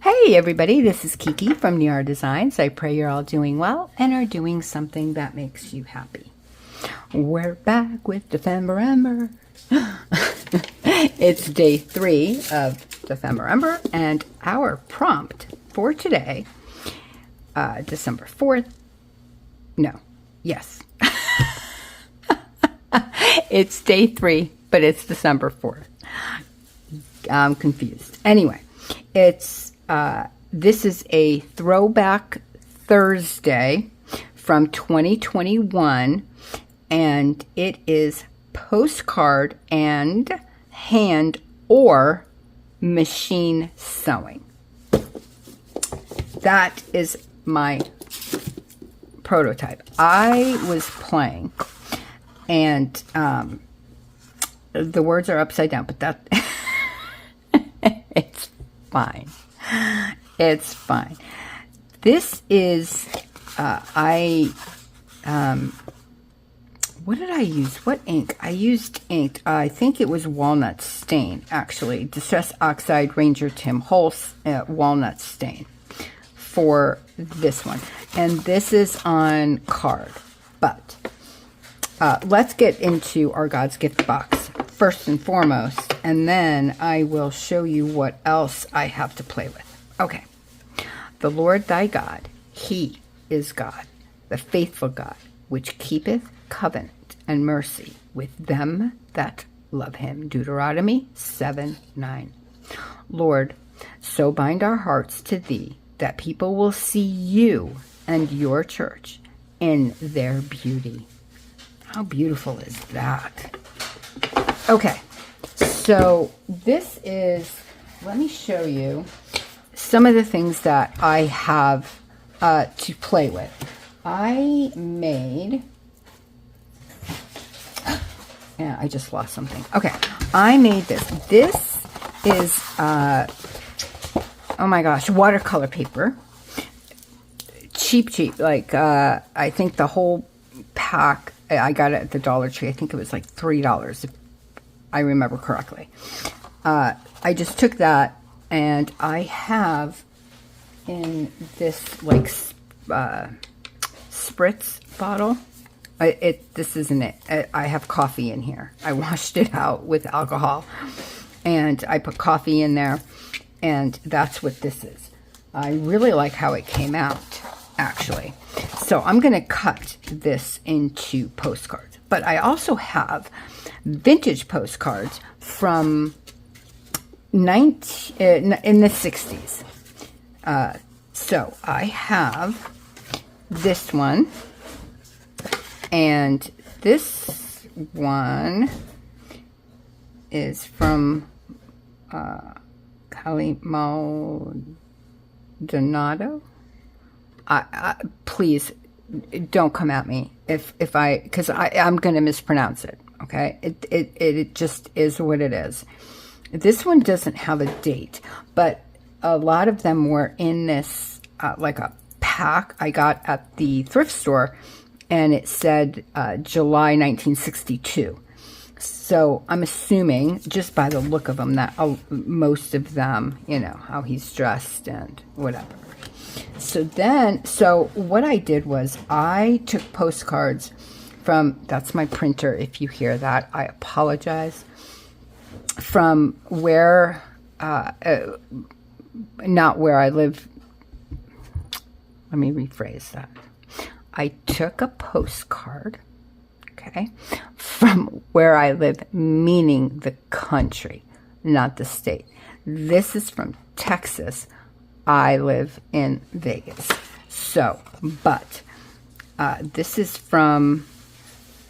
Hey everybody, this is Kiki from Niara Designs. I pray you're all doing well and are doing something that makes you happy. We're back with December. It's day 3 of December, and our prompt for today, December 4th, it's day 3, but it's December 4th. I'm confused. Anyway, this is a throwback Thursday from 2021, and it is postcard and hand or machine sewing. That is my prototype. I was playing, and the words are upside down, but that it's fine. It's fine. This is what did I use? What ink? I used ink. I think it was walnut stain, actually. Distress Oxide Ranger Tim Holtz walnut stain for this one. And this is on card. But let's get into our God's Gift box first and foremost, and then I will show you what else I have to play with. Okay. The Lord thy God, he is God, the faithful God, which keepeth covenant and mercy with them that love him. Deuteronomy 7:9. Lord, so bind our hearts to thee that people will see you and your church in their beauty. How beautiful is that? Okay, so this is, let me show you some of the things that I have to play with. I made, yeah, I just lost something. Okay, I made this. This is, oh my gosh, watercolor paper. Cheap, like, I think the whole pack, I got it at the Dollar Tree. I think it was like $3, if I remember correctly. I just took that, and I have in this like spritz bottle. This isn't it. I have coffee in here. I washed it out with alcohol, and I put coffee in there, and that's what this is. I really like how it came out, actually. So I'm going to cut this into postcards. But I also have vintage postcards from in the 60s. So I have this one, and this one is from Cali Maldonado. Please don't come at me because I'm going to mispronounce it. Okay, it just is what it is. This one doesn't have a date, but a lot of them were in this like a pack I got at the thrift store, and it said July 1962. So I'm assuming, just by the look of them, that most of them, you know, how he's dressed and whatever. So what I did was I took postcards from, that's my printer, if you hear that, I apologize, from where, not where I live. Let me rephrase that. I took a postcard, okay, from where I live, meaning the country, not the state. This is from Texas. I live in Vegas. So, but this is from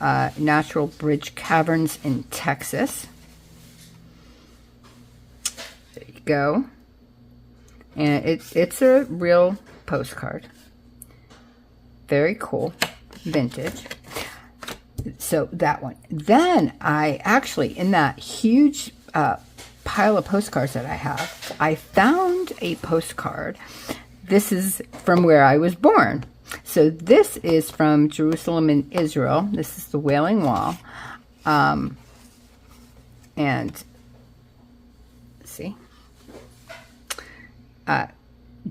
Natural Bridge Caverns in Texas. There you go. And it's a real postcard. Very cool. Vintage. So that one. Then I actually, in that huge pile of postcards that I have, I found a postcard. This is from where I was born. So this is from Jerusalem in Israel. This is the Wailing Wall. And see,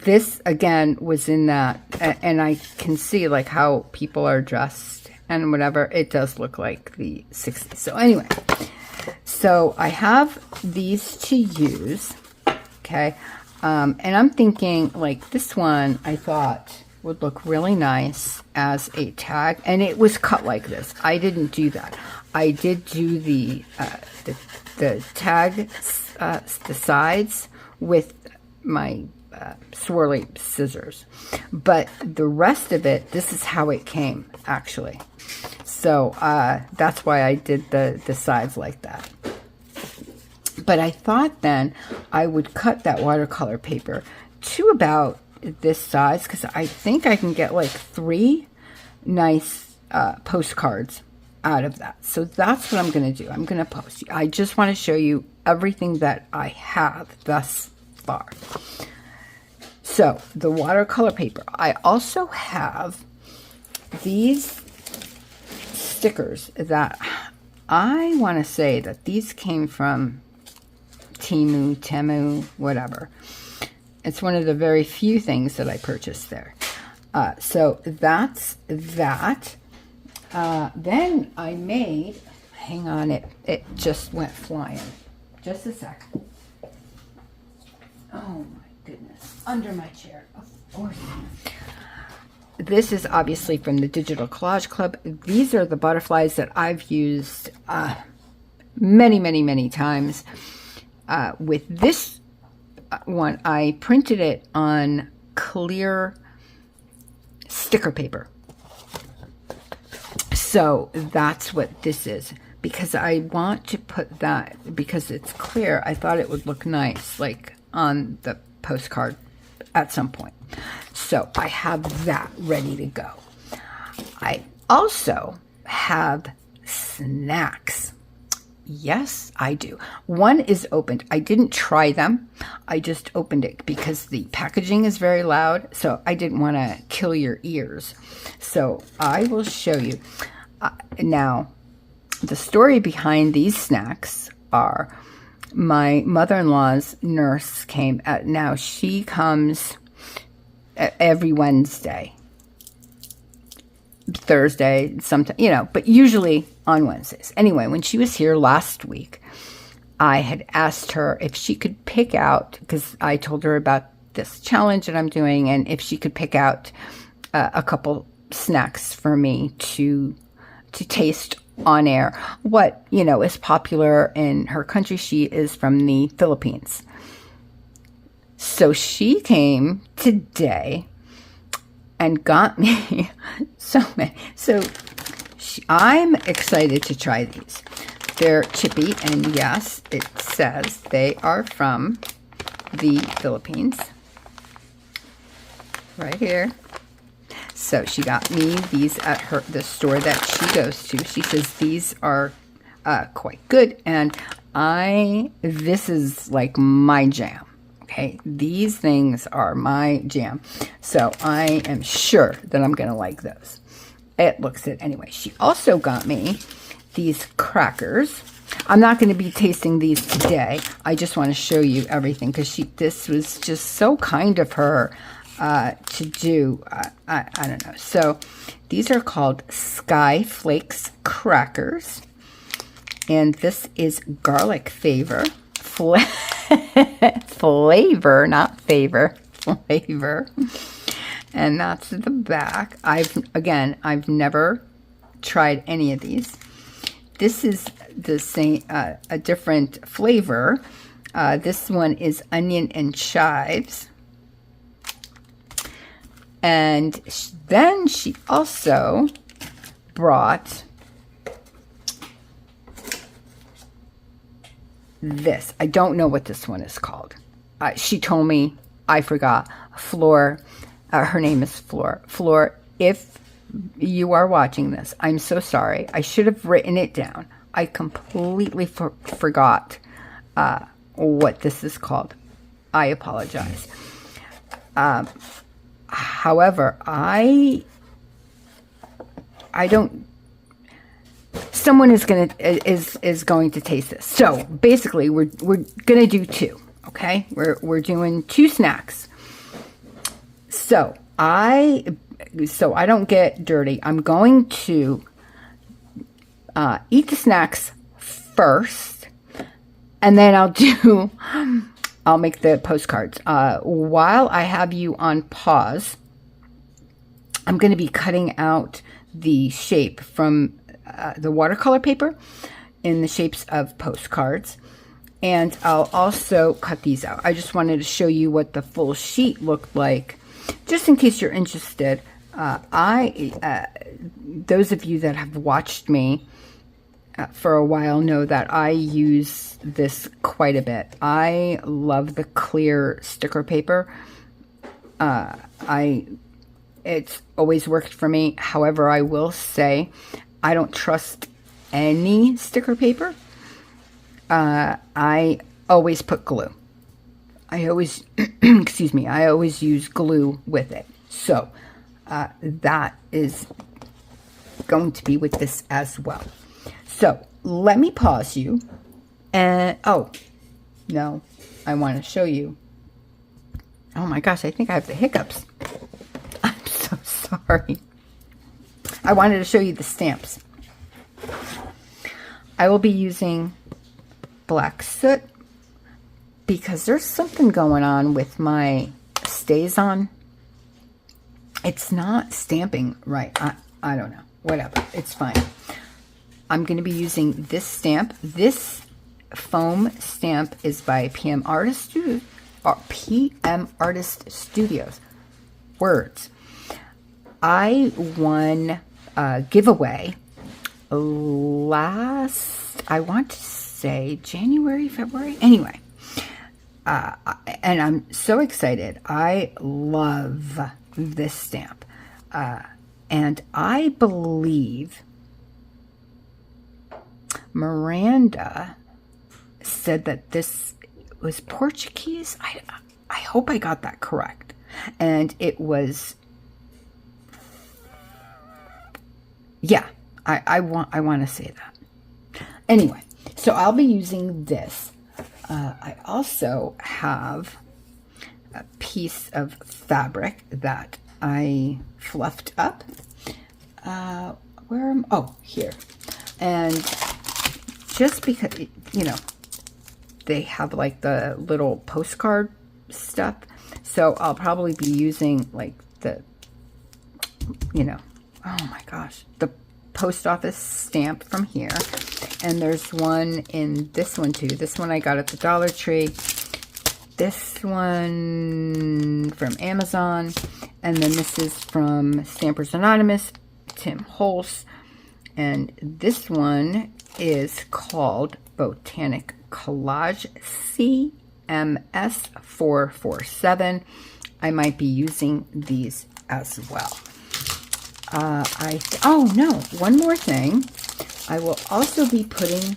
this again was in that, and I can see like how people are dressed and whatever. It does look like the 60s. So anyway, so I have these to use, okay, and I'm thinking like this one I thought would look really nice as a tag, and it was cut like this. I didn't do that. I did do the tag, the sides with my swirly scissors, but the rest of it, this is how it came actually. So that's why I did the sides like that. But I thought then I would cut that watercolor paper to about this size, because I think I can get like 3 nice postcards out of that. So that's what I'm going to do. I'm going to post. I just want to show you everything that I have thus far. So the watercolor paper. I also have these stickers that I want to say that these came from Temu, whatever. It's one of the very few things that I purchased there. So that's that. Then I made, hang on, it just went flying. Just a sec. Oh my goodness. Under my chair, of course. This is obviously from the Digital Collage Club. These are the butterflies that I've used many times. With this one, I printed it on clear sticker paper. So that's what this is, because I want to put that, because it's clear, I thought it would look nice like on the postcard at some point. So I have that ready to go. I also have snacks. Yes, I do. One is opened. I didn't try them. I just opened it because the packaging is very loud, so I didn't want to kill your ears. So I will show you. Now, the story behind these snacks are my mother-in-law's nurse came. Now, she comes every Wednesday. Thursday, sometimes, you know, but usually on Wednesdays. Anyway, when she was here last week, I had asked her if she could pick out, because I told her about this challenge that I'm doing, and if she could pick out a couple snacks for me to taste on air. What, you know, is popular in her country. She is from the Philippines. So she came today and got me so many. So I'm excited to try these. They're chippy, and yes, it says they are from the Philippines. Right here. So she got me these at the store that she goes to. She says these are quite good, and this is like my jam. Okay, these things are my jam. So I am sure that I'm going to like those. It looks it anyway. She also got me these crackers. I'm not going to be tasting these today. I just want to show you everything because this was just so kind of her to do. I don't know. So these are called Sky Flakes crackers. And this is garlic flavor. Flavor, not favor. Flavor. And that's the back. I've never tried any of these. This is the same, a different flavor. This one is onion and chives. And then she also brought this. I don't know what this one is called. She told me, I forgot. Flor, her name is Flor. Flor, if you are watching this, I'm so sorry. I should have written it down. I completely forgot what this is called. I apologize. However, I don't. Someone is going to taste this. So basically, we're going to do two. Okay, we're doing two snacks. So I don't get dirty, I'm going to eat the snacks first, and then I'll make the postcards. While I have you on pause, I'm going to be cutting out the shape from the watercolor paper in the shapes of postcards. And I'll also cut these out. I just wanted to show you what the full sheet looked like, just in case you're interested. Those of you that have watched me for a while know that I use this quite a bit. I love the clear sticker paper. It's always worked for me. However, I will say I don't trust any sticker paper. I always put glue. I always, excuse me, I always use glue with it. So that is going to be with this as well. So let me pause you. And, oh, no, I want to show you. Oh my gosh, I think I have the hiccups. I'm so sorry. I wanted to show you the stamps. I will be using black soot because there's something going on with my StazOn. It's not stamping right. I don't know. Whatever. It's fine. I'm going to be using this stamp. This foam stamp is by PM Artist Studios. Words. I won a giveaway last, I want to say January, February. Anyway, and I'm so excited. I love this stamp. And I believe Miranda said that this was Portuguese. I hope I got that correct. And it was, yeah, I want to say that. Anyway, so I'll be using this. I also have a piece of fabric that I fluffed up. Here. And just because, you know, they have like the little postcard stuff. So I'll probably be using like the, you know, oh my gosh, the post office stamp from here. And there's one in this one too. This one I got at the Dollar Tree. This one from Amazon. And then this is from Stampers Anonymous, Tim Holtz. And this one is called Botanic Collage CMS447. I might be using these as well. Oh no, one more thing. I will also be putting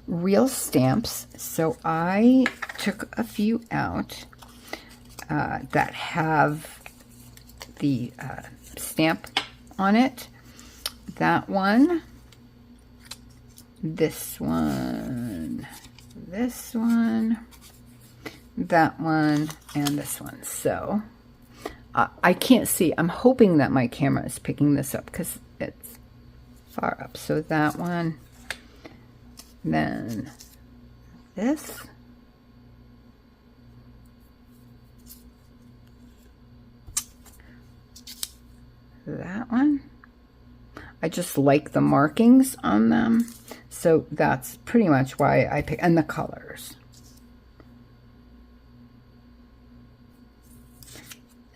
real stamps. So I took a few out that have the stamp on it. That one, this one, this one, that one, and this one. So I can't see. I'm hoping that my camera is picking this up because it's far up. So that one, then this, that one. I just like the markings on them. So that's pretty much why I pick, and the colors.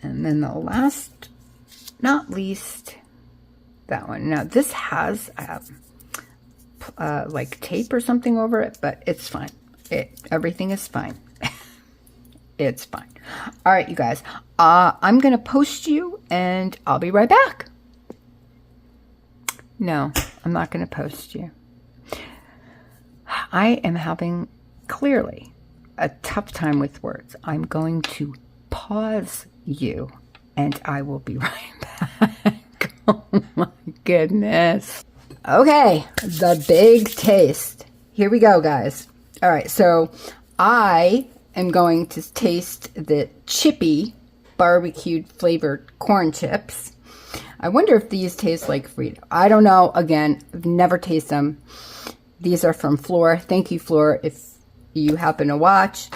And then the last, not least, that one. Now this has like tape or something over it, but it's fine. Everything is fine. It's fine. All right, you guys. I'm going to post you, and I'll be right back. No, I'm not going to post you. I am having, clearly, a tough time with words. I'm going to pause you, and I will be right back. Oh, my goodness. Okay, the big taste. Here we go, guys. All right, so I am going to taste the chippy barbecued flavored corn chips. I wonder if these taste like Frito. I don't know. Again, I've never tasted them. These are from Floor. Thank you, Floor, if you happen to watch.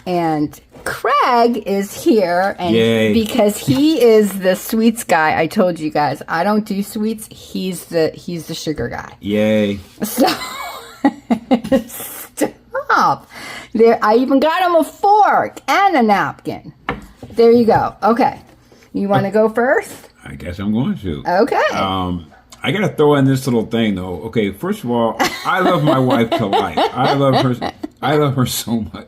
And Craig is here, and Yay. because he is the sweets guy. I told you guys, I don't do sweets. He's the sugar guy. Yay. So stop. There, I even got him a fork and a napkin. There you go. Okay, you want to go first? I guess I'm going to. Okay. I gotta throw in this little thing though. Okay, first of all, I love my wife to life. I love her so much.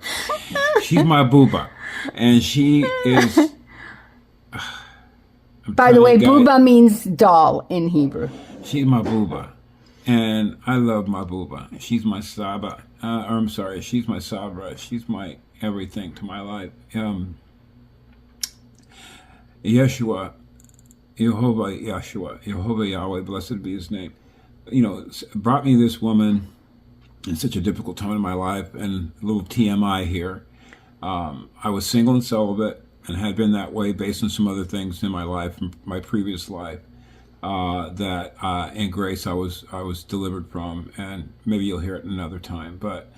She's my booba, and she is. By the way, booba means doll in Hebrew. She's my booba, and I love my booba. She's my saba. I'm sorry, she's my sabra. She's my everything to my life. Yeshua. Jehovah Yahshua, Jehovah Yahweh, blessed be his name, brought me this woman in such a difficult time in my life. And a little TMI here. I was single and celibate and had been that way based on some other things in my life, my previous life, that in grace I was delivered from. And maybe you'll hear it another time. But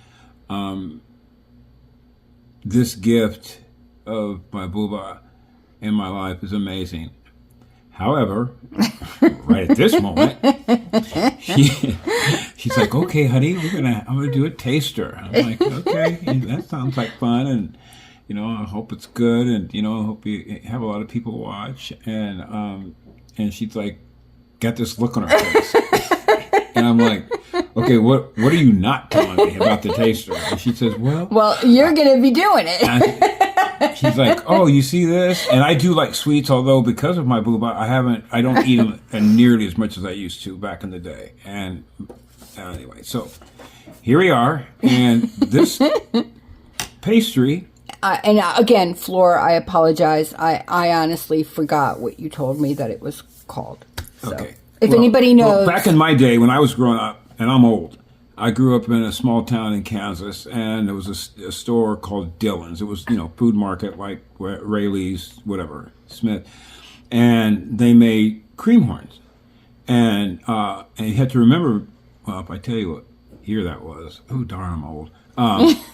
this gift of my booba in my life is amazing. However, right at this moment, she's like, "Okay, honey, I'm gonna do a taster." I'm like, "Okay, that sounds like fun, and I hope it's good, and I hope you have a lot of people watch." And she's like, got this look on her face, and I'm like, "Okay, what are you not telling me about the taster?" And she says, "Well, you're gonna be doing it." She's like, "Oh, you see this?" And I do like sweets, although because of my booba, I don't eat them nearly as much as I used to back in the day. And anyway, so here we are, and this pastry. And again, Floor, I apologize. I honestly forgot what you told me that it was called. So, okay. If anybody knows, back in my day when I was growing up, and I'm old. I grew up in a small town in Kansas, and there was a store called Dillon's. It was, food market like Rayleigh's, whatever, Smith. And they made cream horns. And you had to remember, well, if I tell you what year that was, oh, darn, I'm old.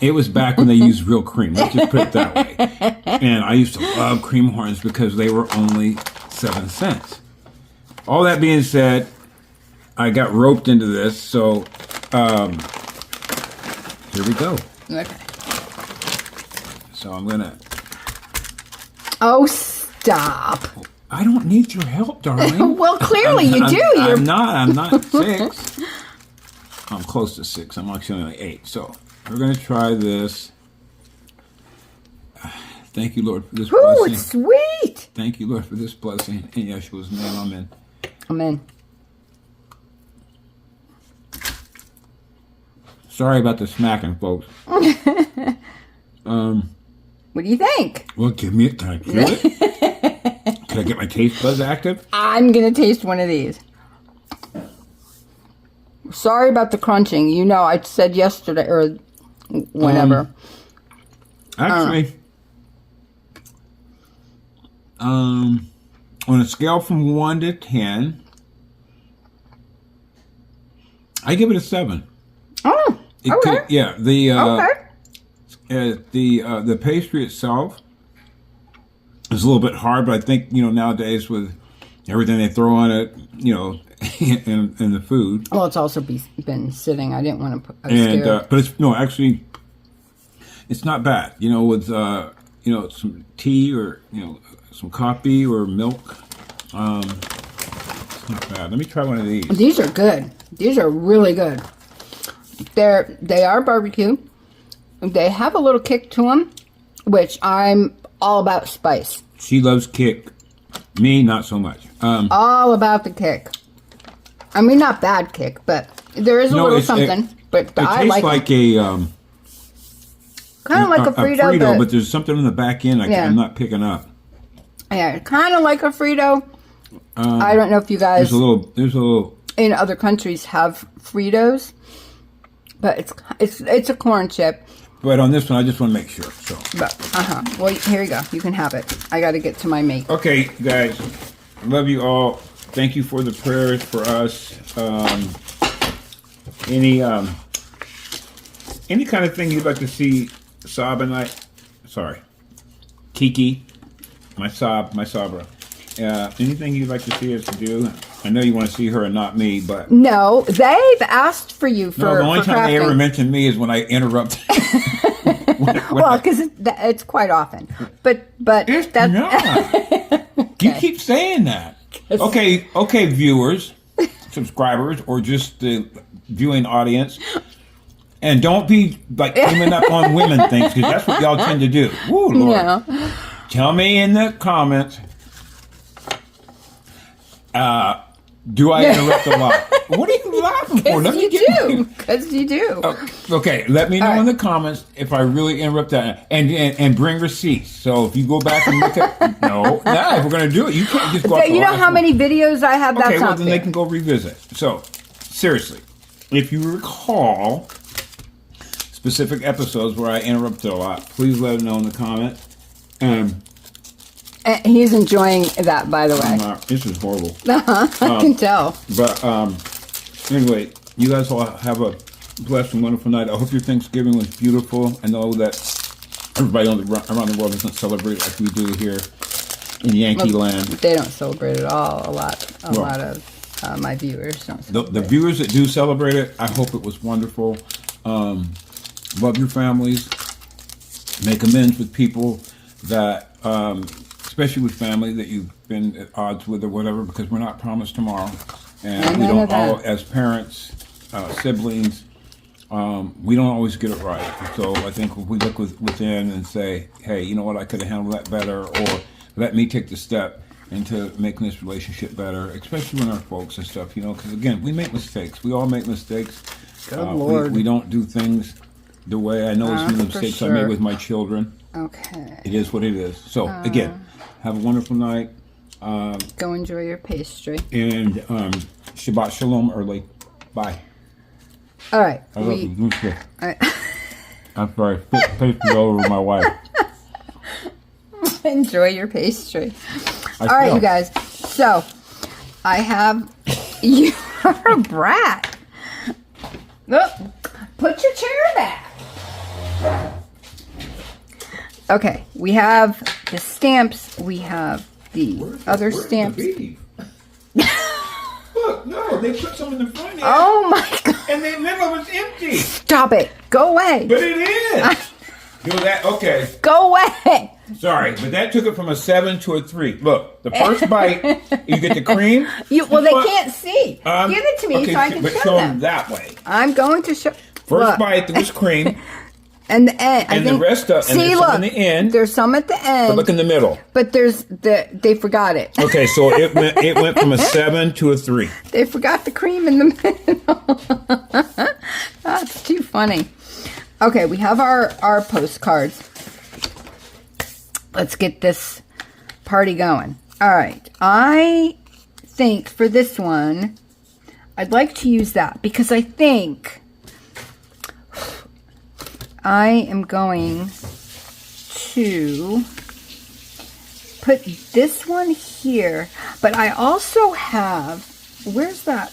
It was back when they used real cream. Let's just put it that way. And I used to love cream horns because they were only 7 cents. All that being said, I got roped into this, so... here we go. Okay. So I'm gonna. Oh, stop! I don't need your help, darling. Well, clearly you do. I'm not 6. I'm close to 6. I'm actually only 8. So we're gonna try this. Thank you, Lord, for this blessing. Ooh, it's sweet. Thank you, Lord, for this blessing. In Yeshua's name, amen. Amen. Sorry about the smacking, folks. What do you think? Well, give me it. Can I feel it? Can I get my taste buds active? I'm going to taste one of these. Sorry about the crunching. I said yesterday or whenever. Actually, on a scale from 1 to 10, I give it a 7. Oh, okay. The pastry itself is a little bit hard, but I think nowadays with everything they throw on it, in the food. Well, it's also been sitting. I didn't want to put. But it's not bad. With some tea or some coffee or milk. It's not bad. Let me try one of these. These are good. These are really good. They are barbecue. They have a little kick to them, which I'm all about spice. She loves kick. Me, not so much. All about the kick. I mean, not bad kick, but there is a little something. But I like it. Tastes like kind of like a Frito, but there's something in the back end I'm not picking up. Yeah, kind of like a Frito. I don't know if you guys there's a little in other countries have Fritos, but it's a corn chip. But on this one, I just want to make sure. So. But, well, here you go. You can have it. I got to get to my mate. Okay, guys. Love you all. Thank you for the prayers for us. Any kind of thing you'd like to see Sab and I... Sorry. Kiki. My Sabra. Anything you'd like to see us do? I know you want to see her and not me, but... No, they've asked for you for No, the only for time crafting. they ever mention me is when I interrupt. Well, because it's quite often. But It's that's... not. You keep saying that. Okay, viewers, subscribers, or just the viewing audience. And don't be like coming up on women things, because that's what y'all tend to do. Woo, Lord. No. Tell me in the comments, do I interrupt a lot? What are you laughing for? Let me Because you do. Okay, let me know All right. in the comments if I really interrupt that, and bring receipts. So if you go back and look at if we're going to do it, you can't just go. So you know how many videos I have? Okay, That's well not then fair. they can go revisit. So seriously, if you recall specific episodes where I interrupted a lot, please let us know in the comments. He's enjoying that, by the way. This is horrible. I can tell. But anyway, you guys all have a blessed and wonderful night. I hope your Thanksgiving was beautiful. I know that everybody around the world doesn't celebrate like we do here in Yankee land. They don't celebrate it all. A lot of my viewers don't celebrate. The viewers that do celebrate it, I hope it was wonderful. Love your families. Make amends with people that... especially with family that you've been at odds with or whatever, because we're not promised tomorrow. And we don't all, as parents, siblings, we don't always get it right. So I think if we look within and say, hey, you know what, I could have handled that better, or let me take the step into making this relationship better, especially with our folks and stuff, because again, we make mistakes. We all make mistakes. Good Lord. We don't do things the way I know some of the mistakes I made with my children. Okay. It is what it is. So, again, have a wonderful night. Go enjoy your pastry. And Shabbat Shalom early. Bye. All right. I love you. I'm sorry. Pastry all over my wife. Enjoy your pastry. All right, you guys. So, I have... You're a brat. Look, put your chair back. Okay, we have the stamps. We have the other stamps. Look, no, they put some in the front end. Oh my God. And the middle was empty. Stop it. Go away. But it is. Do that. Okay. Go away. Sorry, but that took it from a 7 to a 3. Look, the first bite, you get the cream. Well, they can't see. Give it to me so I can show them. That way. I'm going to show. First bite, there was cream. And the end. And the rest of and there's some in the end. There's some at the end. But look in the middle. But they forgot it. Okay, so it went from a 7 to a 3. They forgot the cream in the middle. That's too funny. Okay, we have our postcards. Let's get this party going. All right. I think for this one, I'd like to use that because I think I am going to put this one here. But I also have, where's that?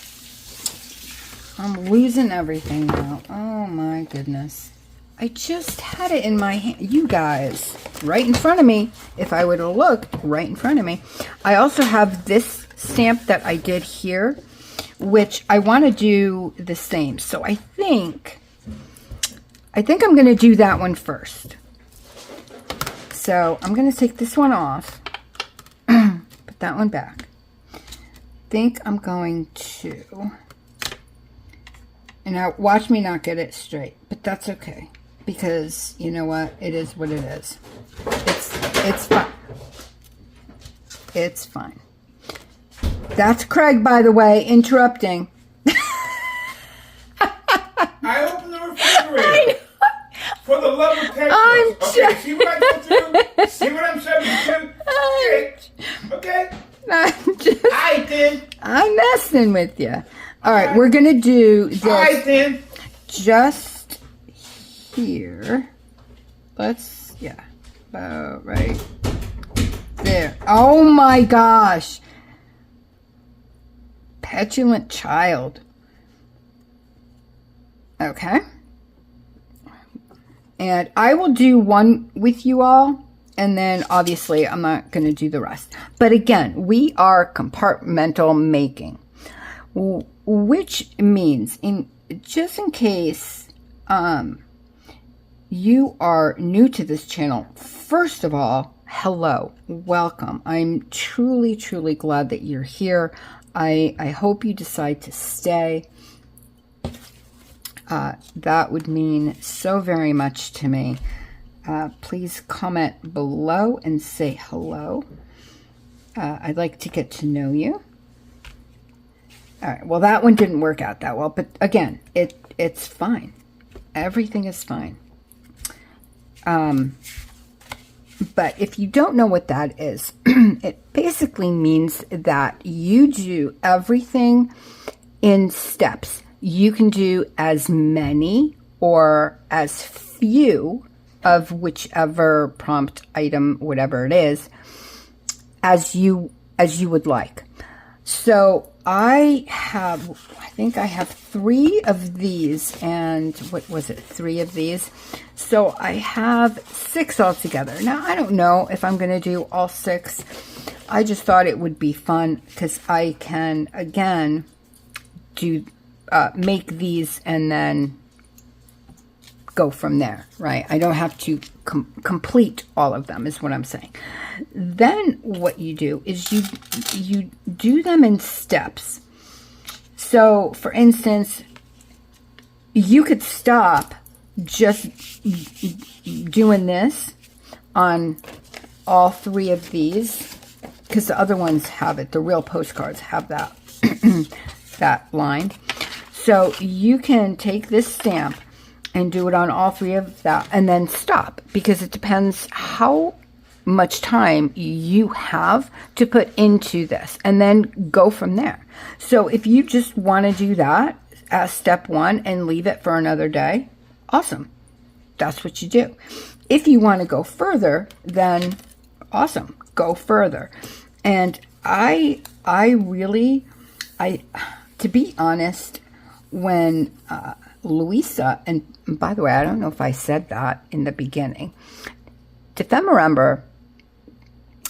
I'm losing everything now. Oh my goodness. I just had it in my hand. You guys, right in front of me. If I were to look, right in front of me. I also have this stamp that I did here, which I want to do the same. So I think I'm going to do that one first. So I'm going to take this one off. Put that one back. Think I'm going to... And now watch me not get it straight. But that's okay. Because, you know what? It is what it is. It's fine. It's fine. That's Craig, by the way, interrupting. I opened the refrigerator. For the love of Texas. I'm see what I go through? See what I'm subject to? Okay. I'm messing with you. All right, we're going to do this Then. just here. let's, yeah, about right there. Oh my gosh. Petulant child. Okay. And I will do one with you all, and then obviously I'm not going to do the rest. But again, we are compartmental making, which means, just in case you are new to this channel, first of all, hello, welcome. I'm truly, truly glad that you're here. I hope you decide to stay. That would mean so very much to me. Please comment below and say hello. I'd like to get to know you. All right, well, that one didn't work out that well, but again, it's fine. Everything is fine. But if you don't know what that is, it basically means that you do everything in steps. You can do as many or as few of whichever prompt item, whatever it is, as you would like. So I think I have 3 of these, and what was it, 3 of these? So I have 6 altogether. Now, I don't know if I'm going to do all 6. I just thought it would be fun because I can, again, do make these and then go from there, right? I don't have to complete all of them, is what I'm saying. Then what you do is you do them in steps. So, for instance, you could stop just doing this on all 3 of these, because the other ones have it. The real postcards have that that line. So you can take this stamp and do it on all 3 of that and then stop, because it depends how much time you have to put into this, and then go from there. So if you just want to do that as step 1 and leave it for another day, awesome. That's what you do. If you want to go further, then awesome, go further. And I really, to be honest, when Luise, and by the way, I don't know if I said that in the beginning, Ephemerimber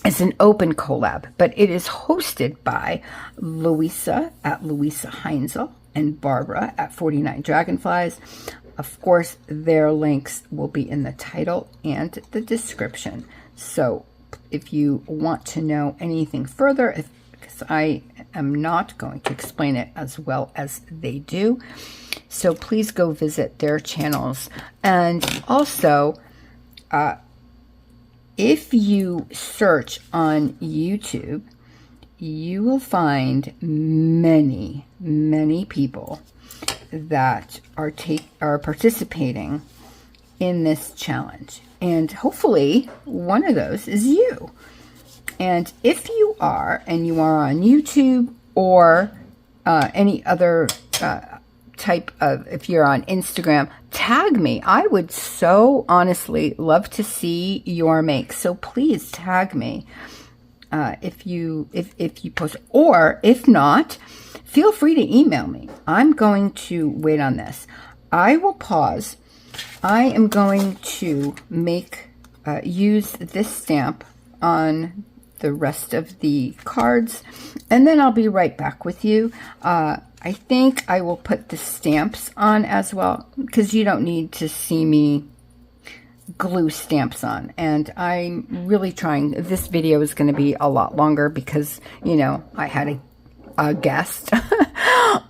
is an open collab, but it is hosted by Luise at Luise Heinzel and Barbara at 49 Dragonflies. Of course, their links will be in the title and the description. So if you want to know anything further, because I am not going to explain it as well as they do, so please go visit their channels. And also, if you search on YouTube, you will find many, many people that are participating in this challenge. And hopefully one of those is you. And if you are, and you are on YouTube or any other type of, if you're on Instagram, tag me. I would so honestly love to see your make. So please tag me if you post, or if not, feel free to email me. I'm going to wait on this. I will pause. I am going to use this stamp on the rest of the cards, and then I'll be right back with you. I think I will put the stamps on as well, because you don't need to see me glue stamps on. And I'm really trying. This video is going to be a lot longer because, you know, I had a guest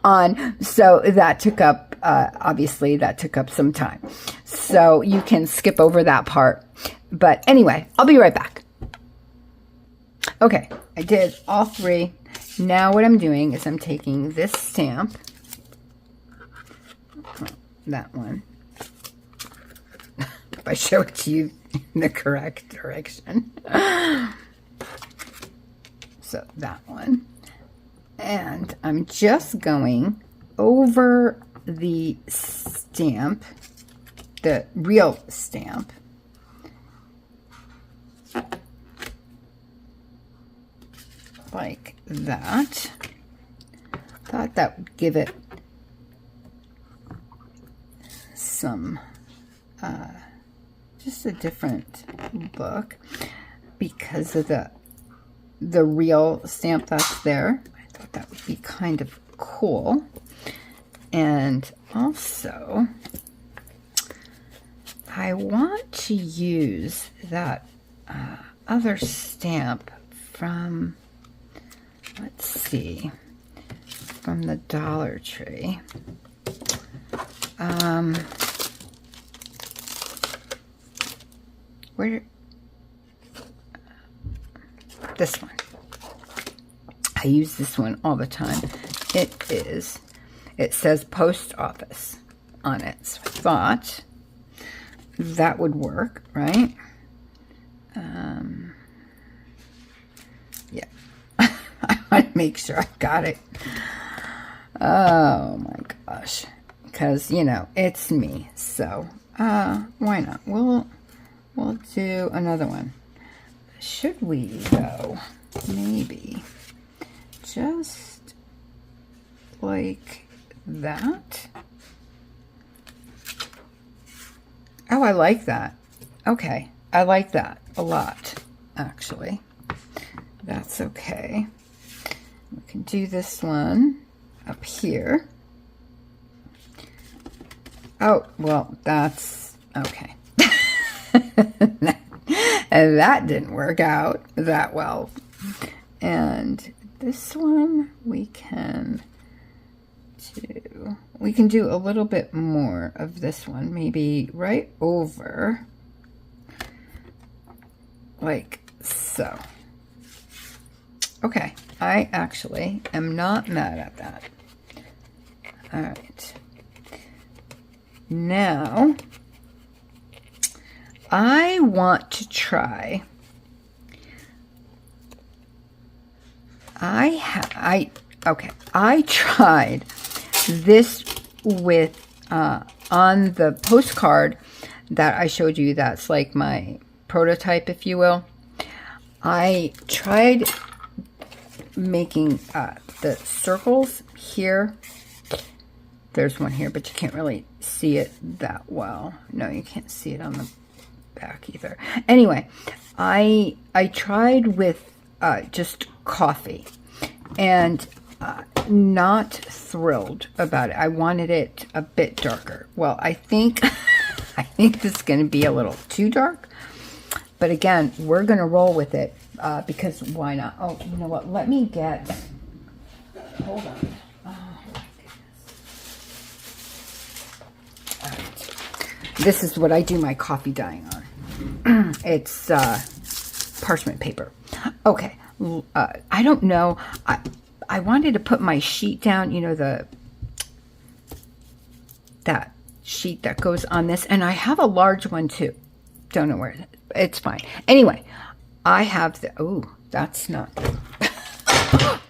on, so that took up, obviously that took up some time. So you can skip over that part. But anyway, I'll be right back. Okay, I did all 3. Now what I'm doing is I'm taking this stamp, that one, if I show it to you in the correct direction, so that one, and I'm just going over the stamp, the real stamp, like that. Thought that would give it some, just a different look because of the real stamp that's there. I thought that would be kind of cool. And also, I want to use that other stamp from, let's see, from the Dollar Tree. Where? This one. I use this one all the time. It says post office on it. So I thought that would work, right? Yeah. I want to make sure I got it. Oh my gosh. Because, you know, it's me. So, why not? We'll do another one. Should we, though, maybe just like that? Oh, I like that. Okay, I like that a lot, actually. That's okay. We can do this one up here. Oh, well, that's okay. And that didn't work out that well. And this one we can do a little bit more of this one, maybe right over like so. Okay, I actually am not mad at that. All right. Now, I want to try. I tried this with on the postcard that I showed you. That's like my prototype, if you will. I tried making the circles here. There's one here, but you can't really see it that well. No, you can't see it on the back either. Anyway, I tried with just coffee, and not thrilled about it. I wanted it a bit darker. Well, I think this is going to be a little too dark, but again, we're going to roll with it because why not? Oh, you know what? Let me get. Hold on. This is what I do my coffee dyeing on. It's parchment paper. Okay. I don't know. I wanted to put my sheet down, you know, that sheet that goes on this. And I have a large one too. Don't know where it is. It's fine. Anyway, I have the, oh, that's not good.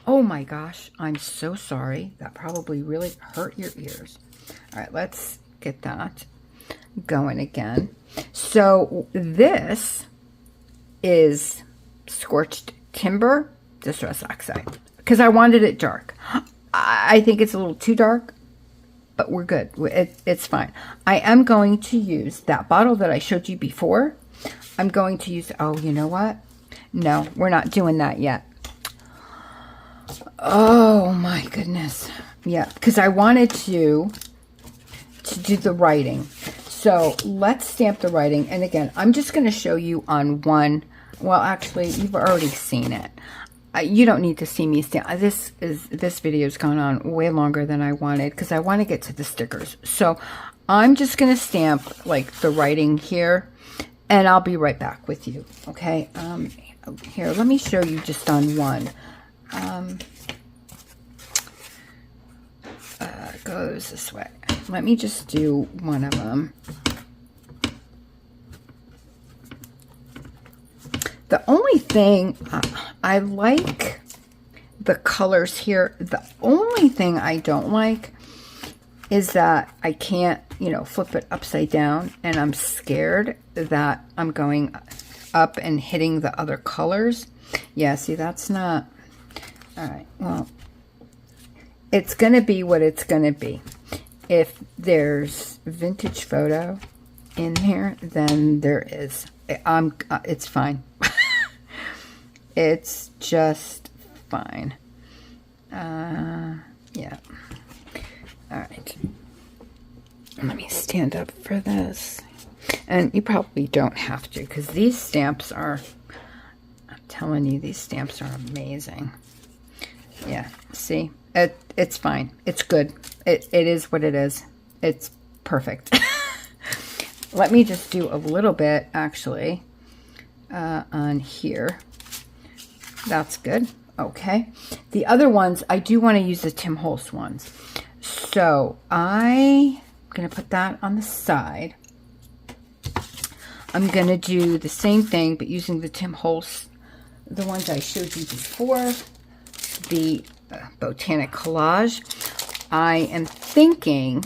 Oh my gosh. I'm so sorry. That probably really hurt your ears. All right, let's get that going again. So this is Scorched Timber Distress Oxide because I wanted it dark. I think it's a little too dark, but we're good. It's fine. I am going to use that bottle that I showed you before. I'm going to use, oh, you know what? No, we're not doing that yet. Oh my goodness. Yeah, because I wanted to do the writing. So let's stamp the writing. And again, I'm just going to show you on one. Well, actually, you've already seen it. You don't need to see me stamp. This video's gone on way longer than I wanted because I want to get to the stickers. So I'm just going to stamp like the writing here, and I'll be right back with you. Okay. Here, let me show you just on one. It goes this way. Let me just do one of them. The only thing, I like the colors here. The only thing I don't like is that I can't, you know, flip it upside down, and I'm scared that I'm going up and hitting the other colors. Yeah, see, that's not All right, well, it's going to be what it's going to be. If there's vintage photo in here, then there is. It's fine. It's just fine. Yeah. All right. Let me stand up for this. And you probably don't have to, because these stamps are, I'm telling you, these stamps are amazing. Yeah, see? It's fine. It's good. It is what it is. It's perfect. Let me just do a little bit, actually, on here. That's good. Okay. The other ones, I do want to use the Tim Holtz ones. So I'm going to put that on the side. I'm going to do the same thing, but using the Tim Holtz, the ones I showed you before, the Botanic Collage. I am thinking,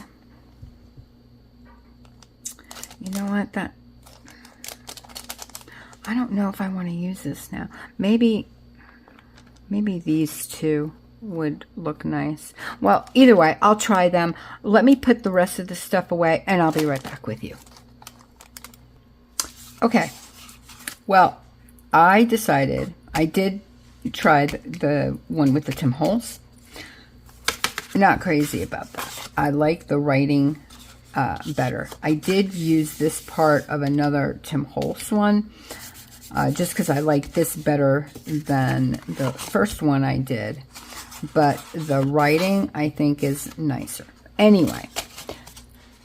you know what, I don't know if I want to use this now. Maybe these two would look nice. Well, either way, I'll try them. Let me put the rest of the stuff away, and I'll be right back with you. Okay. Well, I decided, I did try the one with the Tim Holtz. Not crazy about that. I like the writing better. I did use this part of another Tim Holtz one, just because I like this better than the first one I did. But the writing, I think, is nicer. Anyway,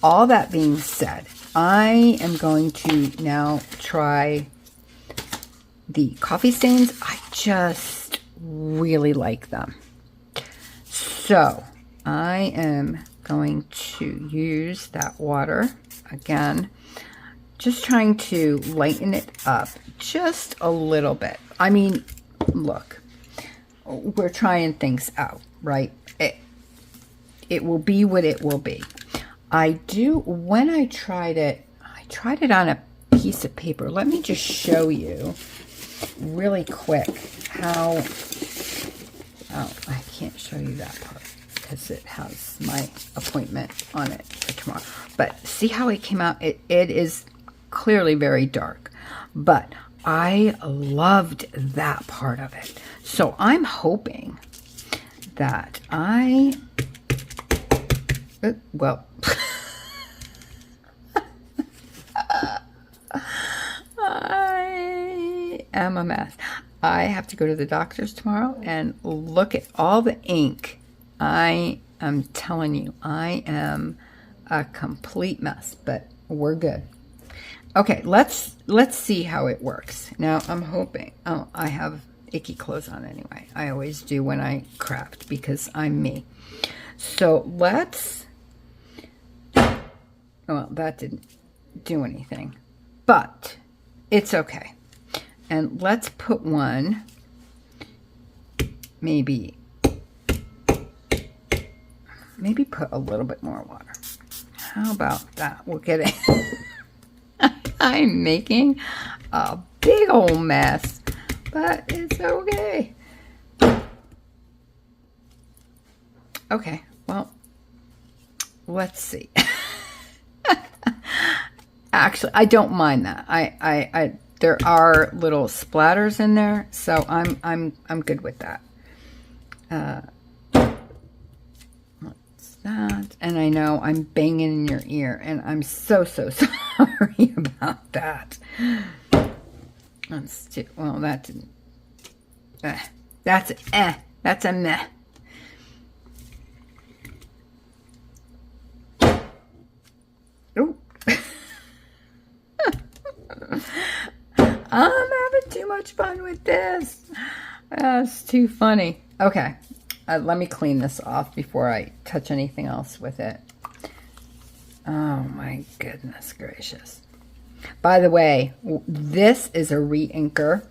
all that being said, I am going to now try the coffee stains. I just really like them. So I am going to use that water again, just trying to lighten it up just a little bit. I mean, look, we're trying things out, right? It will be what it will be. When I tried it on a piece of paper. Let me just show you really quick how, oh, I can't show you that part because it has my appointment on it for tomorrow. But see how it came out? It is clearly very dark, but I loved that part of it. So I'm hoping that well, I am a mess. I have to go to the doctor's tomorrow and look at all the ink. I am telling you, I am a complete mess, but we're good. Okay, let's see how it works. Now, I'm hoping, oh, I have icky clothes on anyway. I always do when I craft because I'm me. So let's, well, that didn't do anything, but it's okay. And let's put one, maybe put a little bit more water. How about that? We'll get it. I'm making a big old mess, but it's okay. Okay, well, let's see. Actually, I don't mind that. There are little splatters in there, so I'm good with that. What's that? And I know I'm banging in your ear, and I'm so sorry about that. Let's do, well, that didn't. That's a meh. Ooh. I'm having too much fun with this. That's too funny. Okay, let me clean this off before I touch anything else with it. Oh my goodness gracious. By the way, this is a re-inker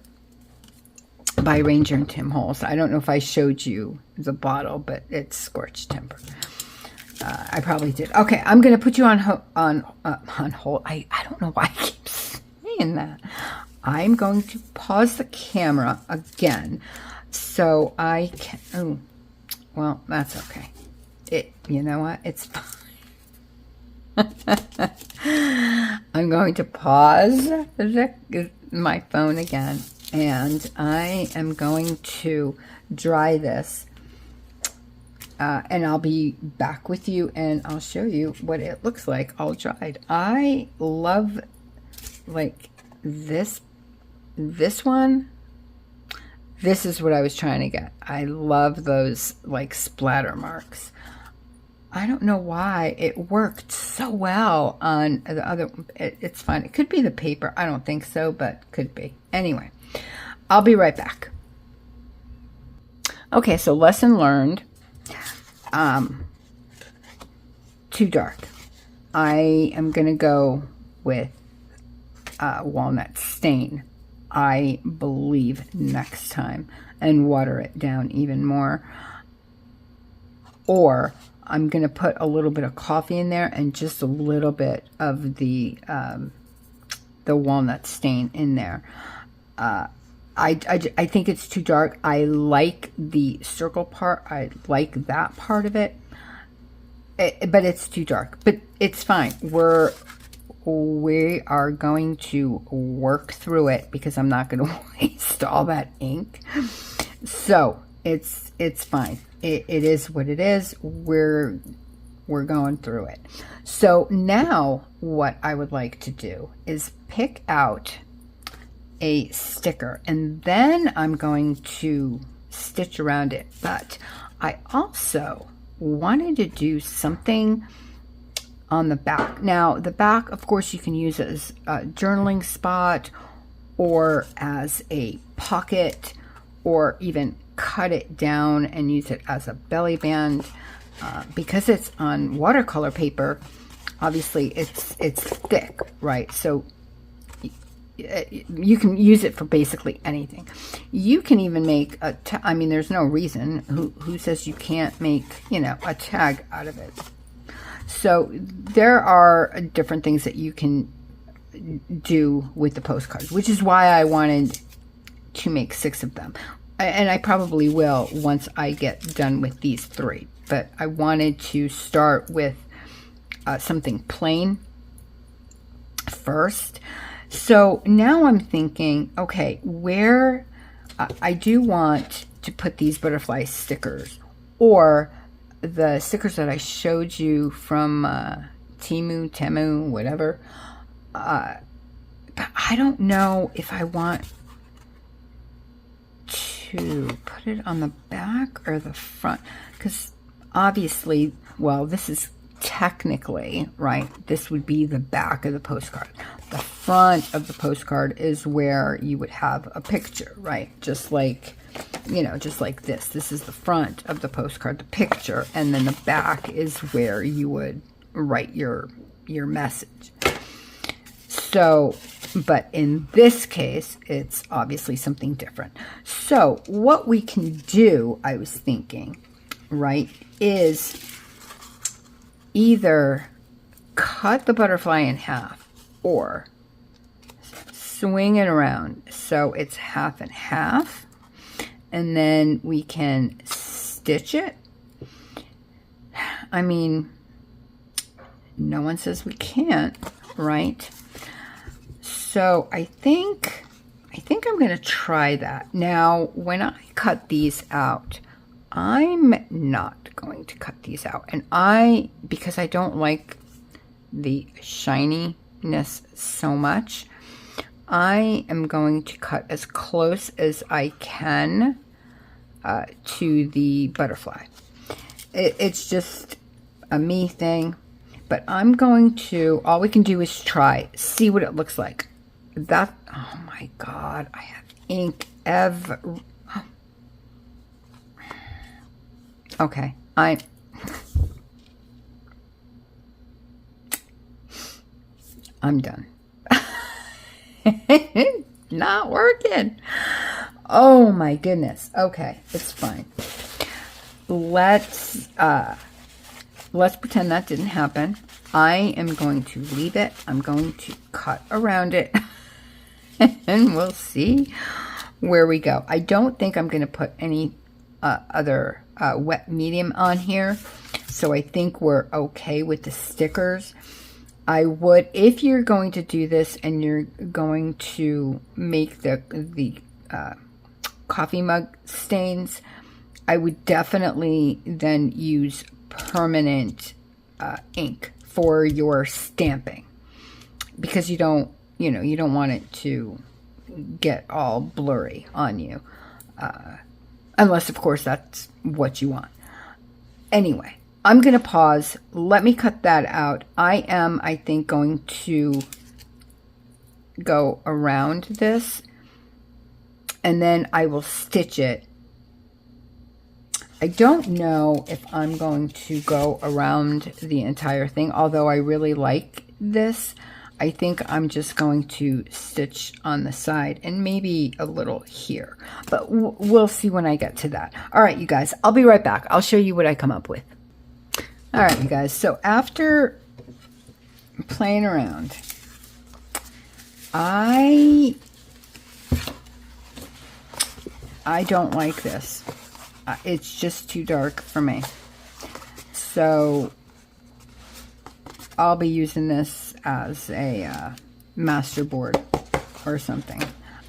by Ranger and Tim Holtz. I don't know if I showed you the bottle, but it's Scorched Timber. I probably did. Okay, I'm going to put you on hold. I don't know why I keep saying that. I'm going to pause the camera again so I can, oh, well, that's okay. You know what? It's fine. I'm going to pause my phone again, and I am going to dry this, and I'll be back with you, and I'll show you what it looks like all dried. I love, like, this one. This is what I was trying to get. I love those, like, splatter marks. I don't know why it worked so well on the other. It's fine. It could be the paper. I don't think so, but could be. Anyway, I'll be right back. Okay, so lesson learned. Too dark. I am going to go with walnut stain, I believe, next time, and water it down even more. Or I'm going to put a little bit of coffee in there and just a little bit of the walnut stain in there. I think it's too dark. I like the circle part. I like that part of it. But it's too dark. But it's fine. We are going to work through it because I'm not going to waste all that ink. So it's fine. It is what it is. We're going through it. So now what I would like to do is pick out a sticker, and then I'm going to stitch around it. But I also wanted to do something on the back. Now the back, of course, you can use it as a journaling spot or as a pocket, or even cut it down and use it as a belly band. Because it's on watercolor paper, obviously it's thick, right? So you can use it for basically anything. You can even make I mean, there's no reason who says you can't make, you know, a tag out of it. So there are different things that you can do with the postcards, which is why I wanted to make 6 of them. And I probably will once I get done with these 3. But I wanted to start with something plain first. So now I'm thinking, okay, where I do want to put these butterfly stickers, or the stickers that I showed you from Temu, whatever. But I don't know if I want to put it on the back or the front, because obviously, well, this is technically, right, this would be the back of the postcard. The front of the postcard is where you would have a picture, right? Just like, you know, just like this. This is the front of the postcard, the picture, and then the back is where you would write your message. So, but in this case, it's obviously something different. So what we can do, I was thinking, right, is either cut the butterfly in half or swing it around so it's half and half, and then we can stitch it. I mean, no one says we can't, right? So I think I'm going to try that. Now, when I cut these out, I'm not going to cut these out. And because I don't like the shininess so much, I am going to cut as close as I can to the butterfly. It's just a me thing, but I'm going to, all we can do is try, see what it looks like. That, oh my God, I have ink okay, I'm done. Not working. Oh my goodness. Okay, it's fine. Let's pretend that didn't happen. I am going to leave it. I'm going to cut around it. and we'll see where we go. I don't think I'm going to put any other wet medium on here, so I think we're okay with the stickers. I would, if you're going to do this and you're going to make the coffee mug stains, I would definitely then use permanent ink for your stamping, because you don't want it to get all blurry on you, unless of course that's what you want. Anyway, I'm gonna pause. Let me cut that out. I think going to go around this, and then I will stitch it. I don't know if I'm going to go around the entire thing, although I really like this. I think I'm just going to stitch on the side and maybe a little here, but we'll see when I get to that. All right, you guys, I'll be right back. I'll show you what I come up with. All right, you guys, so after playing around, I don't like this. It's just too dark for me. So I'll be using this as a master board or something.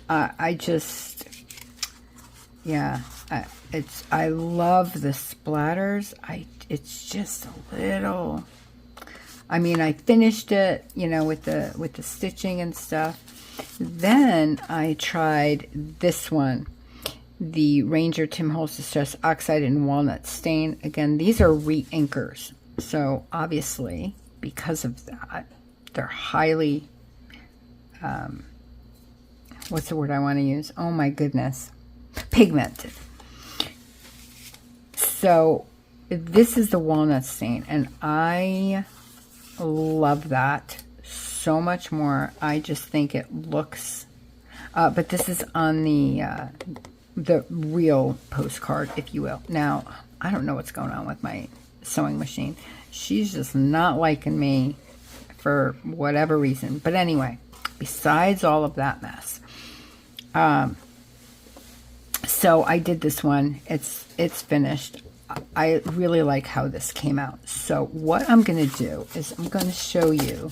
I love the splatters. It's just a little, I mean, I finished it, with the stitching and stuff. Then I tried this one, the Ranger Tim Holtz Distress Oxide and Walnut Stain. Again, these are re-inkers. So obviously, because of that, they're highly, what's the word I want to use? Oh my goodness. Pigmented. So this is the Walnut Stain, and I love that so much more. I just think it looks, but this is on the real postcard, if you will. Now, I don't know what's going on with my sewing machine. She's just not liking me for whatever reason. But anyway, besides all of that mess, so I did this one. It's finished. I really like how this came out. So what I'm going to do is I'm going to show you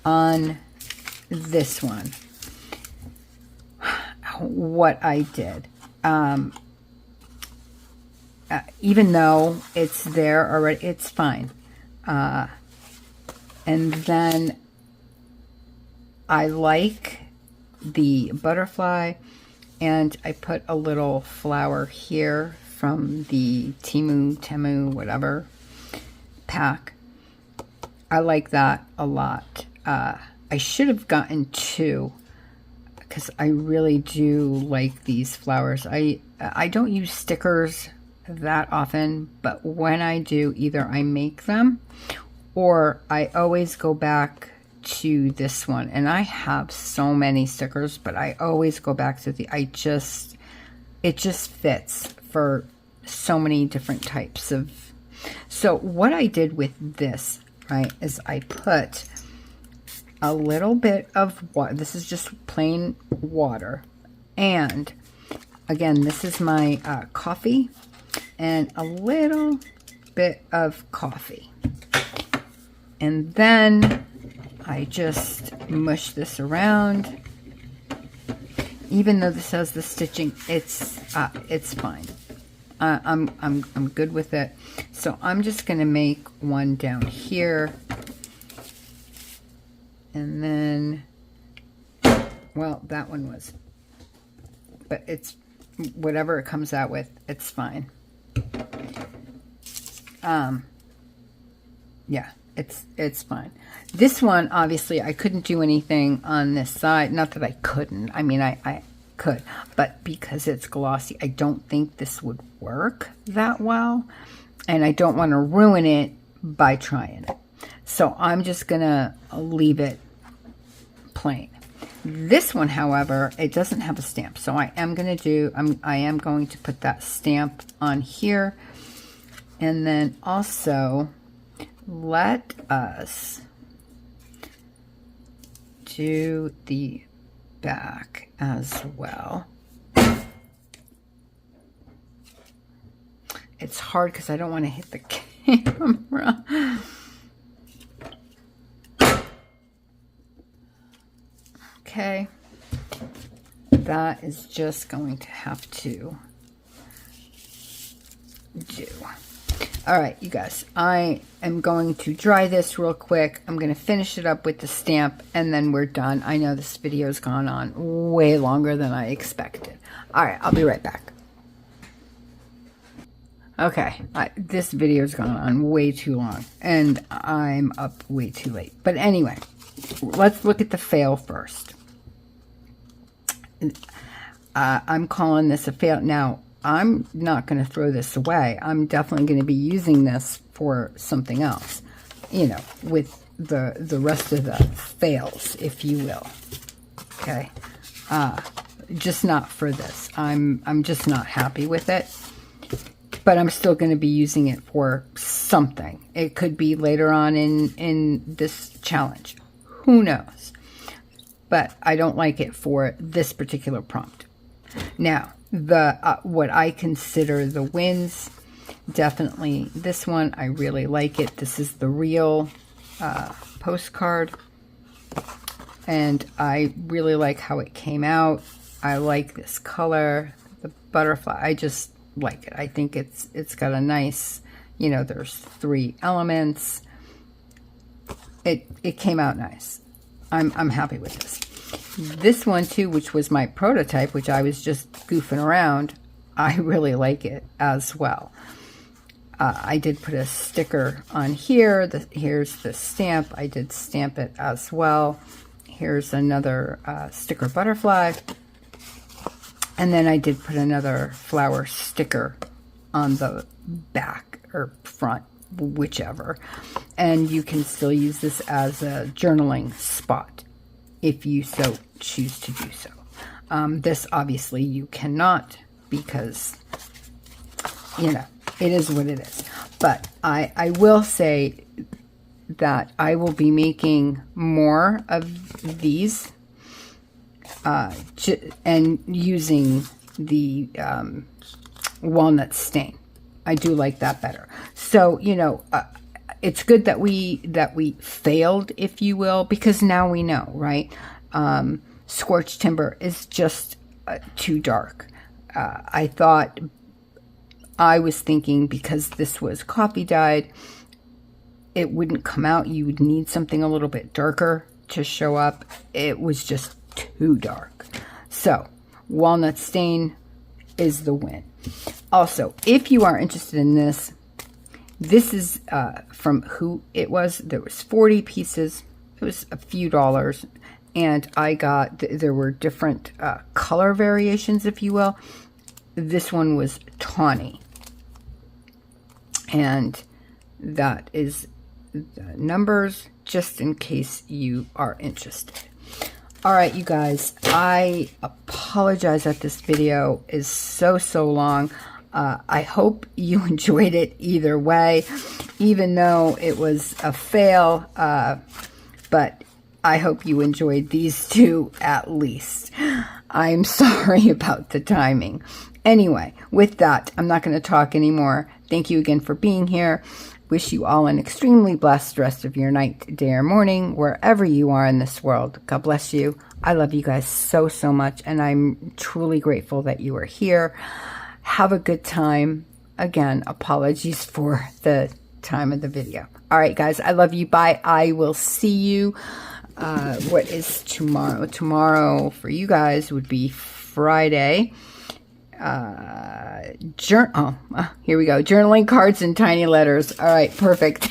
on this one what I did. Even though it's there already, it's fine. And then I like the butterfly, and I put a little flower here from the Temu, whatever pack. I like that a lot. I should have gotten two, because I really do like these flowers. I don't use stickers that often, but when I do, either I make them or I always go back to this one. And I have so many stickers, but I always go back to it just fits for so many different types of. So what I did with this, right, is I put a little bit of water. This is just plain water. And again, this is my coffee, and a little bit of coffee. And then I just mush this around. Even though this has the stitching, it's fine. I'm good with it. So I'm just going to make one down here. And then, well, that one was, but it's whatever it comes out with, it's fine. Yeah, it's fine. This one, obviously, I couldn't do anything on this side. Not that I couldn't. I mean, I could, but because it's glossy, I don't think this would work that well, and I don't want to ruin it by trying it. So I'm just gonna leave it plain. This one, however, it doesn't have a stamp, so I am going to put that stamp on here. And then also let us do the back as well. It's hard because I don't want to hit the camera. Okay. That is just going to have to do. All right, you guys, I am going to dry this real quick. I'm going to finish it up with the stamp, and then we're done. I know this video's gone on way longer than I expected. All right, I'll be right back. Okay, this video's gone on way too long, and I'm up way too late. But anyway, let's look at the fail first. I'm calling this a fail. Now, I'm not going to throw this away. I'm definitely going to be using this for something else, you know, with the rest of the fails, if you will. Okay, just not for this. I'm just not happy with it. But I'm still going to be using it for something. It could be later on in this challenge. Who knows? But I don't like it for this particular prompt. Now, the what I consider the wins, definitely this one. I really like it. This is the real postcard. And I really like how it came out. I like this color, the butterfly. I just like it. I think it's got a nice, you know, there's 3 elements. It came out nice. I'm happy with this. This one too, which was my prototype, which I was just goofing around, I really like it as well. I did put a sticker on here. Here's the stamp. I did stamp it as well. Here's another sticker butterfly. And then I did put another flower sticker on the back or front, whichever. And you can still use this as a journaling spot if you so choose to do so. This obviously you cannot, because, you know, it is what it is. But I will say that I will be making more of these and using the walnut stain. I do like that better. So, you know, it's good that we failed, if you will, because now we know, right? Scorched timber is just too dark. I was thinking because this was coffee dyed, it wouldn't come out. You would need something a little bit darker to show up. It was just too dark. So walnut stain is the win. Also, if you are interested in this, this is from who it was. There was 40 pieces. It was a few dollars. And I got, there were different color variations, if you will. This one was tawny. And that is the numbers, just in case you are interested. All right, you guys, I apologize that this video is so long. I hope you enjoyed it either way, even though it was a fail, but I hope you enjoyed these two at least. I'm sorry about the timing. Anyway, with that, I'm not going to talk anymore. Thank you again for being here. Wish you all an extremely blessed rest of your night, day, or morning, wherever you are in this world. God bless you. I love you guys so much, and I'm truly grateful that you are here. Have a good time. Again, apologies for the time of the video. All right, guys, I love you. Bye. I will see you. What is tomorrow? Tomorrow for you guys would be Friday. Here we go. Journaling cards and tiny letters. All right, perfect.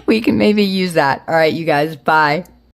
We can maybe use that. All right, you guys. Bye.